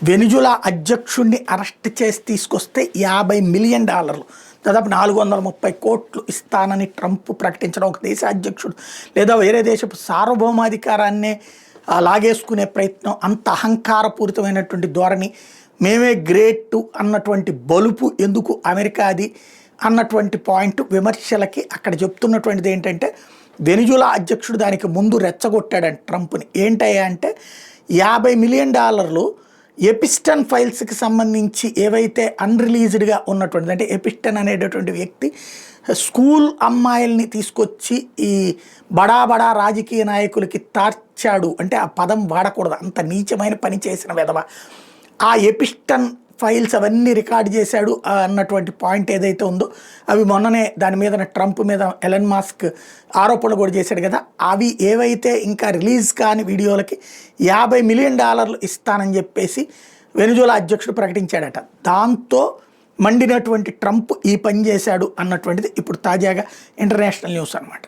Venezuela అధ్యక్షుడిని arrest చేసి తీసుకొస్తే $50 మిలియన్, దాదాపు 430 కోట్లు ఇస్తానని ట్రంప్ ప్రకటించడం, ఒక దేశ అధ్యక్షుడు లేదా వేరే దేశపు సార్వభౌమాధికారాన్నే లాగేసుకునే ప్రయత్నం, అంత అహంకారపూరితమైనటువంటి ధోరణి, మేమే గ్రేట్ అన్నటువంటి బలుపు ఎందుకు అమెరికాది అన్నటువంటి పాయింట్ విమర్శలకి అక్కడ చెప్తున్నటువంటిది ఏంటంటే, వెనిజులా అధ్యక్షుడు దానికి ముందు రెచ్చగొట్టాడంట ట్రంప్ని. ఏంటయ్యా అంటే $50 మిలియన్ ఎపిస్టన్ ఫైల్స్కి సంబంధించి ఏవైతే అన్రిలీజ్డ్గా ఉన్నటువంటిది, అంటే ఎపిస్టన్ అనేటటువంటి వ్యక్తి స్కూల్ అమ్మాయిల్ని తీసుకొచ్చి ఈ బడా బడా రాజకీయ నాయకులకి తార్చాడు, అంటే ఆ పదం వాడకూడదు, అంత నీచమైన పని చేసిన విధవ, ఆ ఎపిస్టన్ ఫైల్స్ అవన్నీ రికార్డ్ చేశాడు అన్నటువంటి పాయింట్ ఏదైతే ఉందో, అవి మొన్ననే దాని మీద ట్రంప్ మీద ఎలన్ మాస్క్ ఆరోపణలు కూడా చేశాడు కదా, అవి ఏవైతే ఇంకా రిలీజ్ కాని వీడియోలకి $50 మిలియన్ ఇస్తానని చెప్పేసి వెనిజులా అధ్యక్షుడు ప్రకటించాడట. దాంతో మండినటువంటి ట్రంప్ ఈ పని చేశాడు అన్నటువంటిది ఇప్పుడు తాజాగా ఇంటర్నేషనల్ న్యూస్ అన్నమాట.